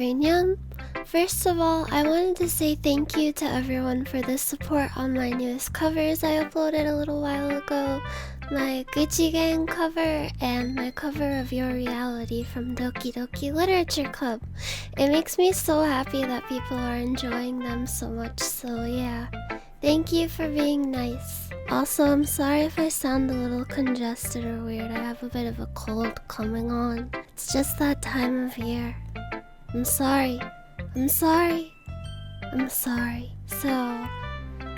Nyan. First of all, I wanted to say thank you to everyone for the support on my newest covers I uploaded a little while ago. My Gucci Gang cover and my cover of Your Reality from Doki Doki Literature Club. It makes me so happy that people are enjoying them so much, so yeah. Thank you for being nice. Also, I'm sorry if I sound a little congested or weird. I have a bit of a cold coming on. It's just that time of year. I'm sorry. I'm sorry. I'm sorry. So,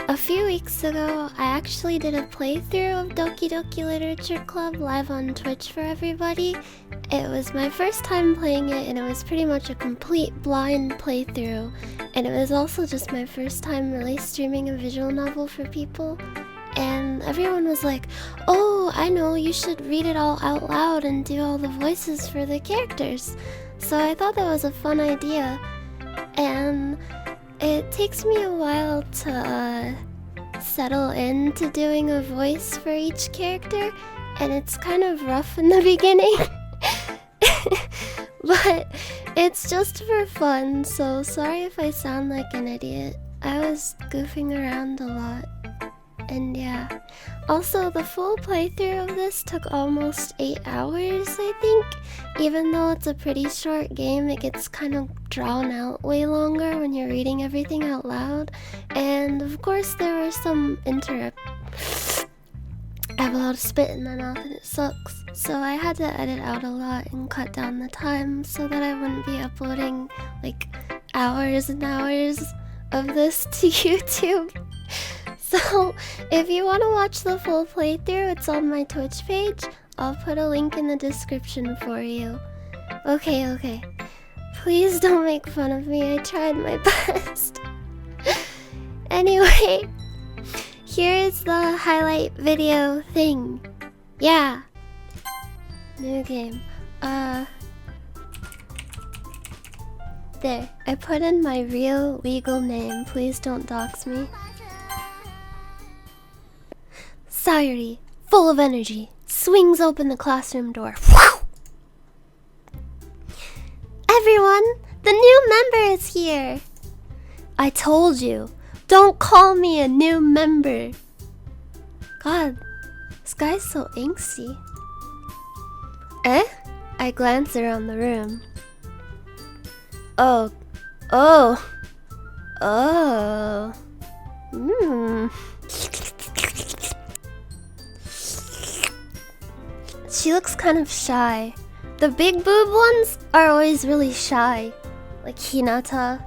a few weeks ago, I actually did a playthrough of Doki Doki Literature Club live on Twitch for everybody. It was my first time playing it, and it was pretty much a complete blind playthrough. And it was also just my first time really streaming a visual novel for people. And everyone was like, oh, I know, you should read it all out loud and do all the voices for the characters. So I thought that was a fun idea. And it takes me a while to settle into doing a voice for each character, and it's kind of rough in the beginning. But it's just for fun, so sorry if I sound like an idiot. I was goofing around a lot. And yeah. Also, the full playthrough of this took almost 8 hours, I think. Even though it's a pretty short game, it gets kind of drawn out way longer when you're reading everything out loud. And of course, there were some interrupts. I have a lot of spit in my mouth and it sucks. So I had to edit out a lot and cut down the time so that I wouldn't be uploading like hours and hours of this to YouTube. So, if you want to watch the full playthrough, it's on my Twitch page. I'll put a link in the description for you. Okay. Please don't make fun of me, I tried my best. Anyway, here's the highlight video thing. Yeah. New game. There, I put in my real legal name. Please don't dox me. Sayuri, full of energy, swings open the classroom door. Everyone, the new member is here. I told you, don't call me a new member. God, this guy's so angsty. Eh? I glance around the room. Oh. She looks kind of shy. The big boob ones are always really shy. Like Hinata.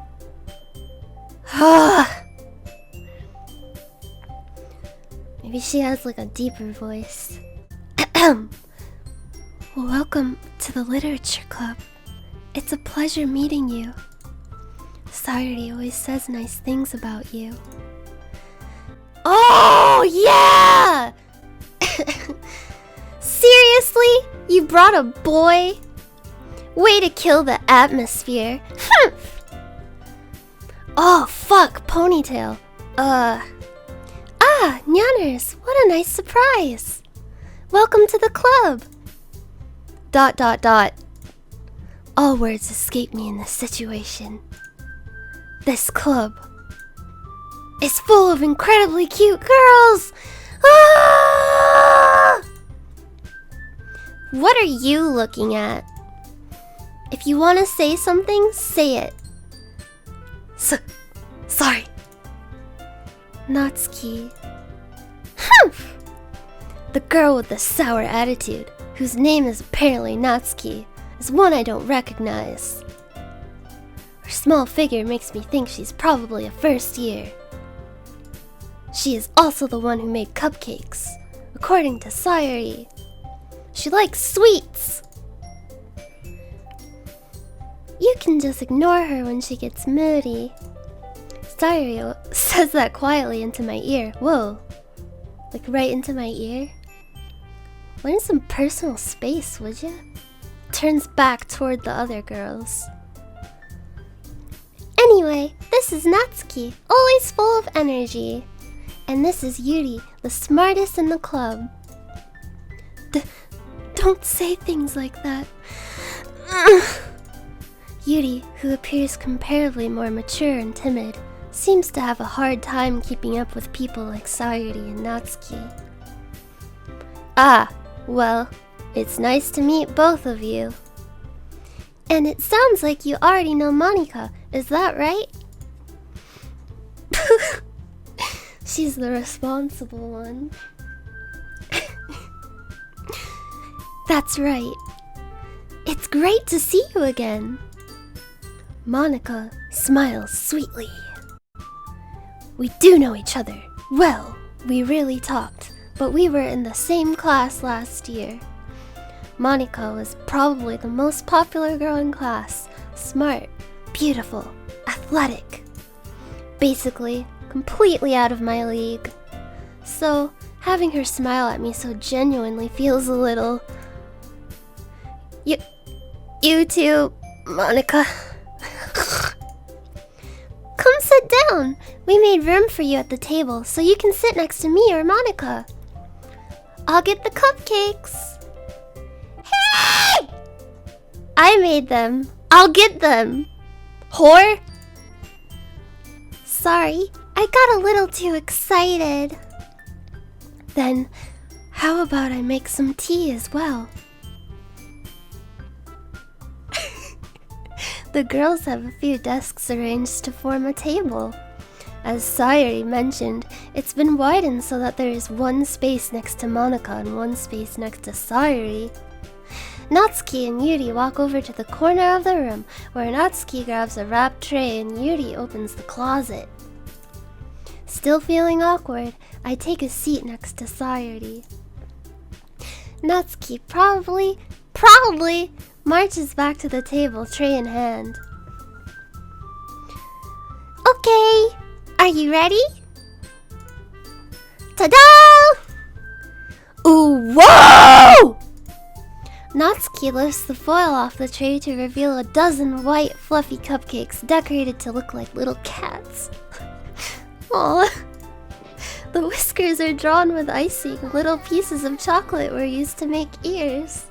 Maybe she has like a deeper voice. Welcome to the Literature Club. It's a pleasure meeting you. Sayuri always says nice things about you. Oh, yeah! Seriously? You brought a boy? Way to kill the atmosphere. Oh, fuck, ponytail. Nyanners, what a nice surprise. Welcome to the club. ... All words escape me in this situation. This club is full of incredibly cute girls. Ah! What are you looking at? If you want to say something, say it. Sorry. Natsuki. Humph! The girl with the sour attitude, whose name is apparently Natsuki, is one I don't recognize. Her small figure makes me think she's probably a first year. She is also the one who made cupcakes, according to Sayuri. She likes sweets. You can just ignore her when she gets moody. Sayuri says that quietly into my ear. Whoa. Like right into my ear? Want some personal space, would ya? Turns back toward the other girls. Anyway, this is Natsuki, always full of energy. And this is Yuri, the smartest in the club. Don't say things like that. Yuri, who appears comparatively more mature and timid, seems to have a hard time keeping up with people like Sayuri and Natsuki. Ah, well, it's nice to meet both of you. And it sounds like you already know Monika, is that right? She's the responsible one. That's right. It's great to see you again. Monika smiles sweetly. We do know each other. Well, we really talked, but we were in the same class last year. Monika was probably the most popular girl in class. Smart, beautiful, athletic. Basically, completely out of my league. So, having her smile at me so genuinely feels a little... You too, Monika. Come sit down. We made room for you at the table, so you can sit next to me or Monika. I'll get the cupcakes. Hey! I made them. I'll get them. Whore. Sorry, I got a little too excited. Then, how about I make some tea as well? The girls have a few desks arranged to form a table. As Sayuri mentioned, it's been widened so that there is one space next to Monika and one space next to Sayuri. Natsuki and Yuri walk over to the corner of the room, where Natsuki grabs a wrapped tray and Yuri opens the closet. Still feeling awkward, I take a seat next to Sayuri. Natsuki proudly marches back to the table, tray in hand. Okay, are you ready? Ta-da! Ooh, whoa! Natsuki lifts the foil off the tray to reveal a dozen white, fluffy cupcakes decorated to look like little cats. Aw, the whiskers are drawn with icing. Little pieces of chocolate were used to make ears.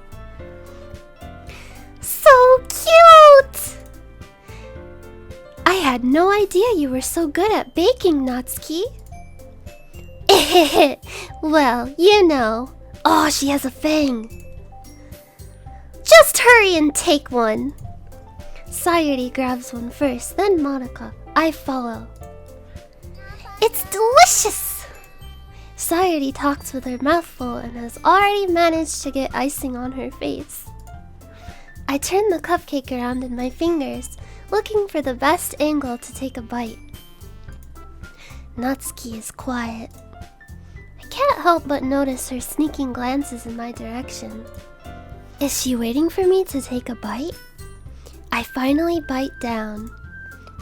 So cute! I had no idea you were so good at baking, Natsuki. Well, you know. Oh, she has a fang. Just hurry and take one. Sayuri grabs one first, then Monika. I follow. It's delicious! Sayuri talks with her mouth full and has already managed to get icing on her face. I turn the cupcake around in my fingers, looking for the best angle to take a bite. Natsuki is quiet. I can't help but notice her sneaking glances in my direction. Is she waiting for me to take a bite? I finally bite down.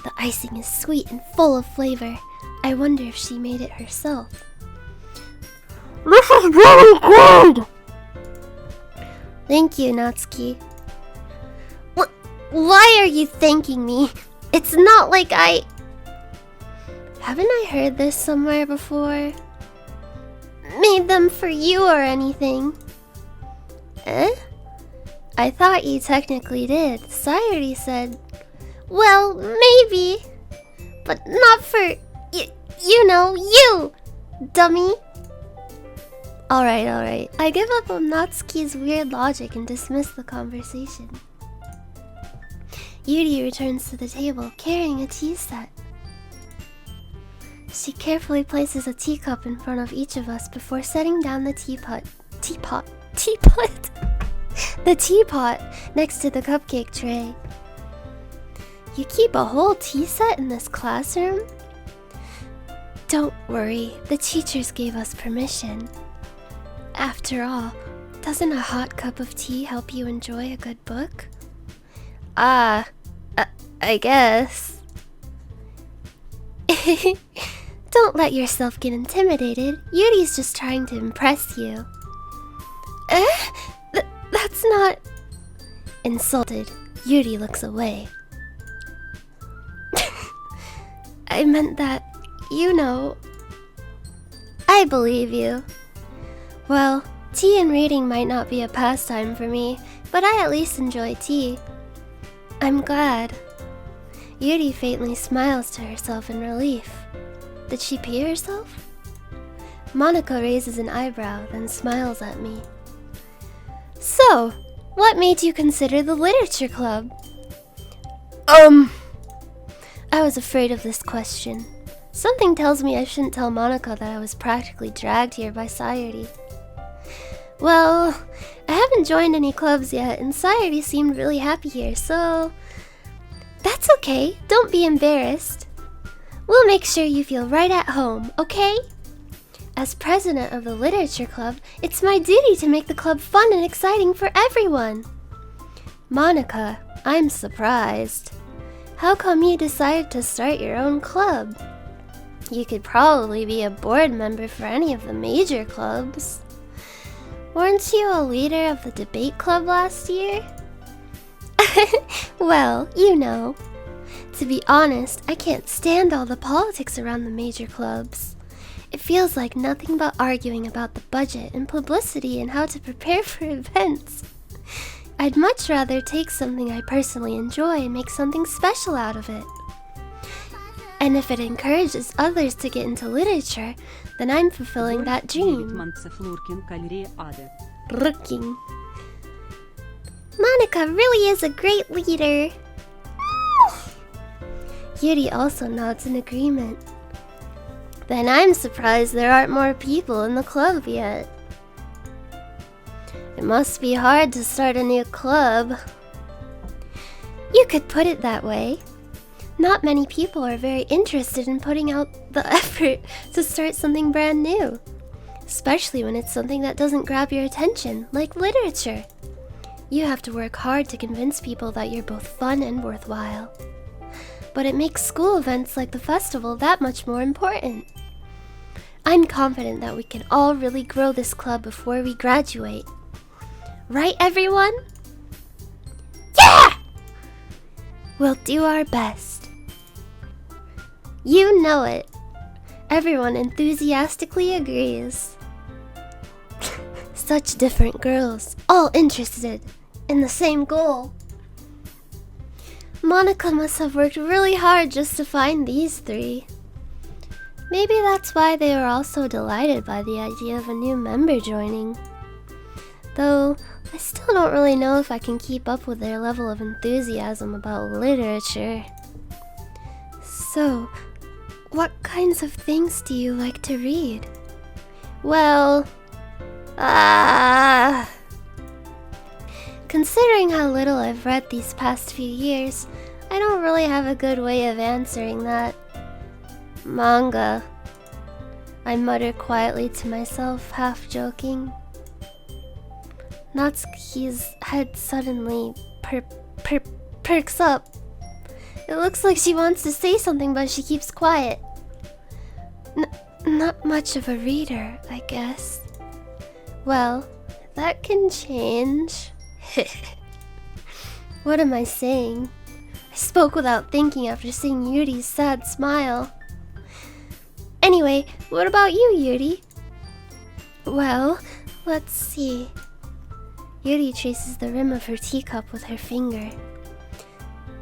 The icing is sweet and full of flavor. I wonder if she made it herself. This is really good! Thank you, Natsuki. Why are you thanking me? It's not like I... Haven't I heard this somewhere before? Made them for you or anything. Eh? I thought you technically did. Sayuri said... Well, maybe. But not for... you know, you! Dummy. Alright. I give up on Natsuki's weird logic and dismiss the conversation. Yuri returns to the table, carrying a tea set. She carefully places a teacup in front of each of us before setting down the teapot next to the cupcake tray. You keep a whole tea set in this classroom? Don't worry, the teachers gave us permission. After all, doesn't a hot cup of tea help you enjoy a good book? I guess. Don't let yourself get intimidated. Yuri's just trying to impress you. That's not... Insulted, Yuri looks away. I meant that, you know... I believe you. Well, tea and reading might not be a pastime for me, but I at least enjoy tea. I'm glad. Yuri faintly smiles to herself in relief. Did she pee herself? Monica raises an eyebrow, then smiles at me. So, what made you consider the literature club? I was afraid of this question. Something tells me I shouldn't tell Monica that I was practically dragged here by Sayuri. Well, I haven't joined any clubs yet, and Sayuri seemed really happy here, so... That's okay, don't be embarrassed. We'll make sure you feel right at home, okay? As president of the literature club, it's my duty to make the club fun and exciting for everyone. Monica, I'm surprised. How come you decided to start your own club? You could probably be a board member for any of the major clubs. Weren't you a leader of the debate club last year? Well, you know. To be honest, I can't stand all the politics around the major clubs. It feels like nothing but arguing about the budget and publicity and how to prepare for events. I'd much rather take something I personally enjoy and make something special out of it. And if it encourages others to get into literature, then I'm fulfilling that dream. Rooking. Monica really is a great leader. Yuri also nods in agreement. Then I'm surprised there aren't more people in the club yet. It must be hard to start a new club. You could put it that way. Not many people are very interested in putting out the effort to start something brand new. Especially when it's something that doesn't grab your attention, like literature. You have to work hard to convince people that you're both fun and worthwhile. But it makes school events like the festival that much more important. I'm confident that we can all really grow this club before we graduate. Right, everyone? Yeah! We'll do our best. You know it. Everyone enthusiastically agrees. Such different girls, all interested in the same goal. Monica must have worked really hard just to find these three. Maybe that's why they were all so delighted by the idea of a new member joining. Though, I still don't really know if I can keep up with their level of enthusiasm about literature. So, what kinds of things do you like to read? Well, considering how little I've read these past few years, I don't really have a good way of answering that. Manga, I mutter quietly to myself, half joking. Natsuki's head suddenly perks up. It looks like she wants to say something, but she keeps quiet. Not much of a reader, I guess. Well, that can change. What am I saying? I spoke without thinking after seeing Yuri's sad smile. Anyway, what about you, Yuri? Well, let's see. Yuri traces the rim of her teacup with her finger.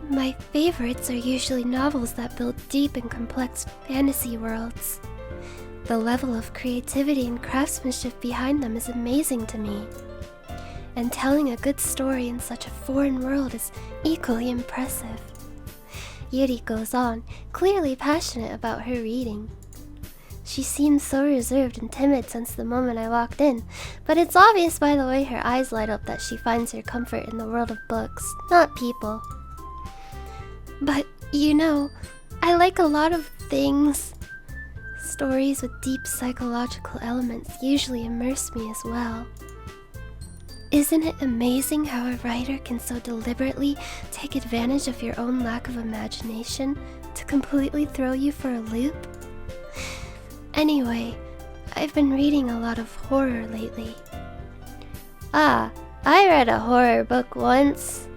My favorites are usually novels that build deep and complex fantasy worlds. The level of creativity and craftsmanship behind them is amazing to me. And telling a good story in such a foreign world is equally impressive. Yuri goes on, clearly passionate about her reading. She seemed so reserved and timid since the moment I walked in, but it's obvious by the way her eyes light up that she finds her comfort in the world of books, not people. But, you know, I like a lot of things. Stories with deep psychological elements usually immerse me as well. Isn't it amazing how a writer can so deliberately take advantage of your own lack of imagination to completely throw you for a loop? Anyway, I've been reading a lot of horror lately. I read a horror book once.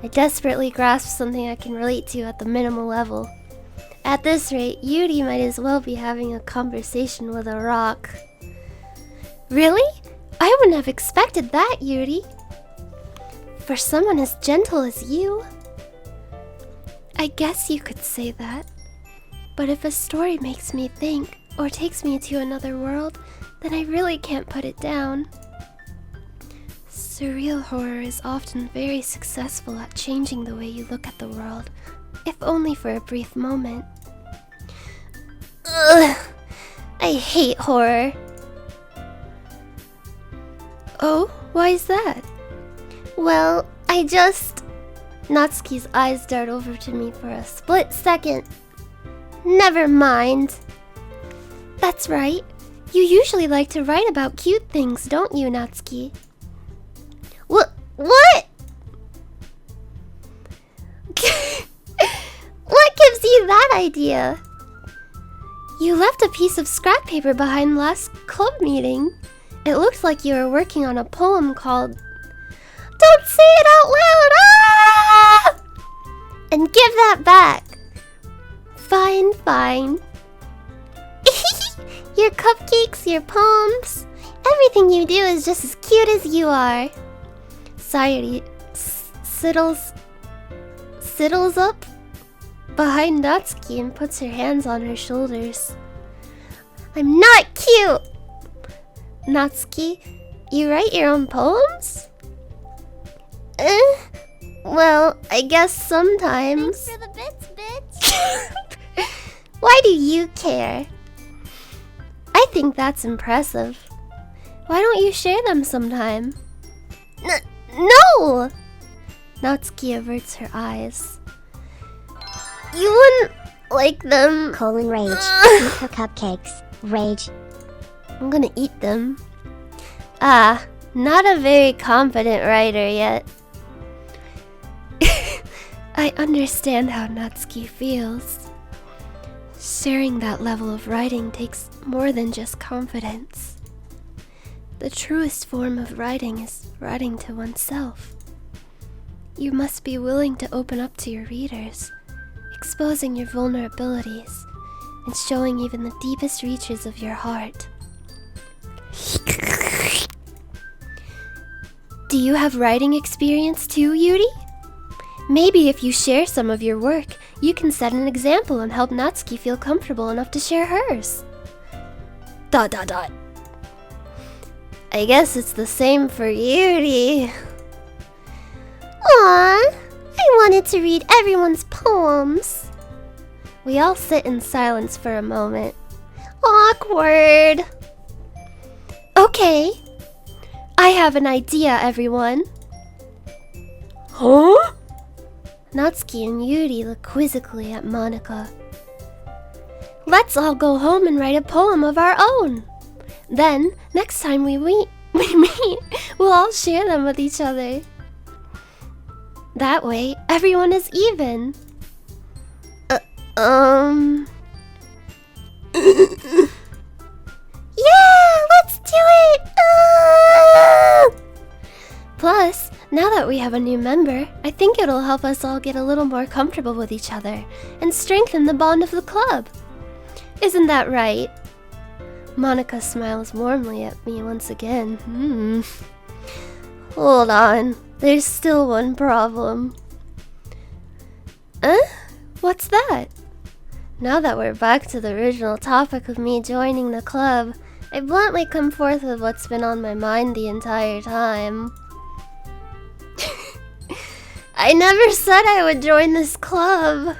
I desperately grasped something I can relate to at the minimal level. At this rate, Yuri might as well be having a conversation with a rock. Really? I wouldn't have expected that, Yuri. For someone as gentle as you. I guess you could say that. But if a story makes me think or takes me to another world, then I really can't put it down. Surreal horror is often very successful at changing the way you look at the world, if only for a brief moment. Ugh, I hate horror. Oh, why is that? Well, Natsuki's eyes dart over to me for a split second. Never mind. That's right. You usually like to write about cute things, don't you, Natsuki? What? What gives you that idea? You left a piece of scrap paper behind last club meeting. It looked like you were working on a poem called "Don't Say It Out Loud!" Ah! And give that back. Fine, fine. Your cupcakes, your poems, everything you do is just as cute as you are. Sayuri siddles up behind Natsuki and puts her hands on her shoulders. I'm not cute! Natsuki, you write your own poems? Well, I guess sometimes. Thanks for the bits, bitch. Why do you care? I think that's impressive. Why don't you share them sometime? No! Natsuki averts her eyes. You wouldn't like them. Rage. Eat her cupcakes. Rage. I'm gonna eat them. Ah, not a very confident writer yet. I understand how Natsuki feels. Sharing that level of writing takes more than just confidence. The truest form of writing is writing to oneself. You must be willing to open up to your readers, exposing your vulnerabilities, and showing even the deepest reaches of your heart. Do you have writing experience too, Yuri? Maybe if you share some of your work, you can set an example and help Natsuki feel comfortable enough to share hers. ... I guess it's the same for Yuri. Aww, I wanted to read everyone's poems. We all sit in silence for a moment. Awkward. Okay, I have an idea, everyone. Huh? Natsuki and Yuri look quizzically at Monika. Let's all go home and write a poem of our own. Then, next time we meet, we'll all share them with each other. That way, everyone is even. Yeah, let's do it! Plus, now that we have a new member, I think it'll help us all get a little more comfortable with each other and strengthen the bond of the club. Isn't that right? Monika smiles warmly at me once again. Hold on, there's still one problem. What's that? Now that we're back to the original topic of me joining the club, I bluntly come forth with what's been on my mind the entire time. I never said I would join this club.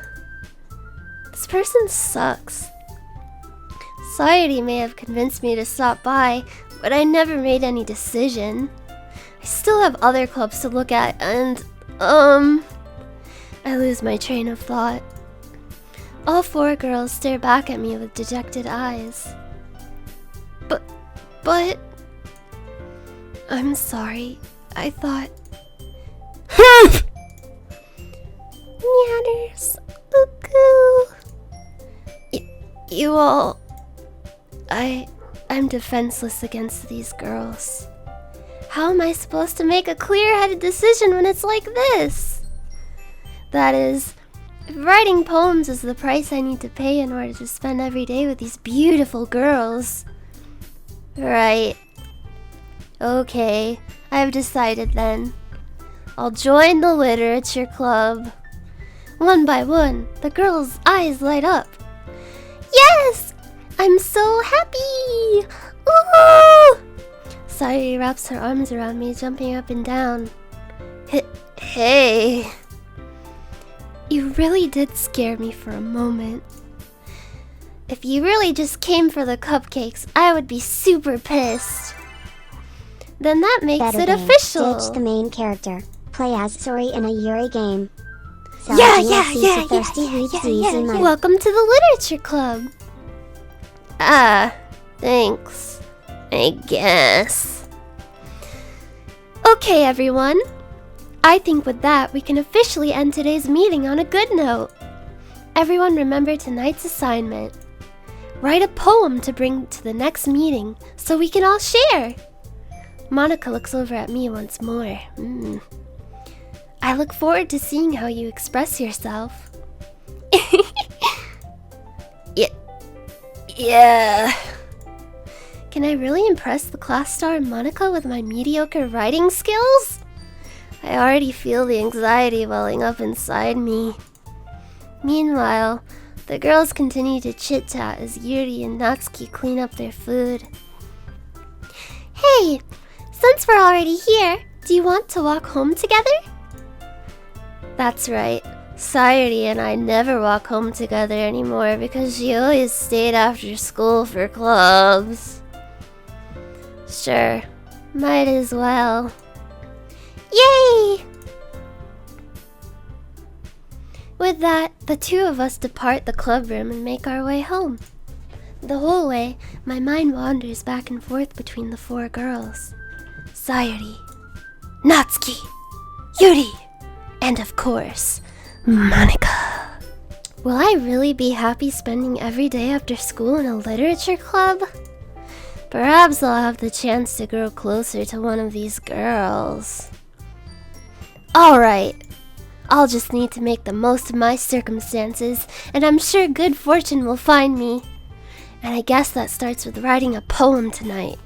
This person sucks. Society may have convinced me to stop by, but I never made any decision. I still have other clubs to look at and, I lose my train of thought. All four girls stare back at me with dejected eyes. But... I'm sorry. I thought... Nyanners. Uku. You all... I'm defenseless against these girls. How am I supposed to make a clear-headed decision when it's like this? That is, if writing poems is the price I need to pay in order to spend every day with these beautiful girls. Right. Okay, I've decided then. I'll join the literature club. One by one, the girl's eyes light up. Yes! I'm so happy! Ooh! Sayuri wraps her arms around me, jumping up and down. Hey. You really did scare me for a moment. If you really just came for the cupcakes, I would be super pissed. Then that makes Better it game. official. Ditch the main character. Play as Sori in a Yuri game. Yeah. Welcome to the Literature Club. Thanks. I guess. Okay, everyone. I think with that, we can officially end today's meeting on a good note. Everyone remember tonight's assignment. Write a poem to bring to the next meeting so we can all share. Monica looks over at me once more. I look forward to seeing how you express yourself. Yeah. Can I really impress the class star Monica with my mediocre writing skills? I already feel the anxiety welling up inside me. Meanwhile, the girls continue to chit-chat as Yuri and Natsuki clean up their food. Hey, since we're already here, do you want to walk home together? That's right. Sayuri and I never walk home together anymore because she always stayed after school for clubs. Sure, might as well. Yay! With that, the two of us depart the club room and make our way home. The whole way, my mind wanders back and forth between the four girls. Sayuri, Natsuki, Yuri, and of course, Monica. Will I really be happy spending every day after school in a literature club? Perhaps I'll have the chance to grow closer to one of these girls. Alright, I'll just need to make the most of my circumstances, and I'm sure good fortune will find me. And I guess that starts with writing a poem tonight.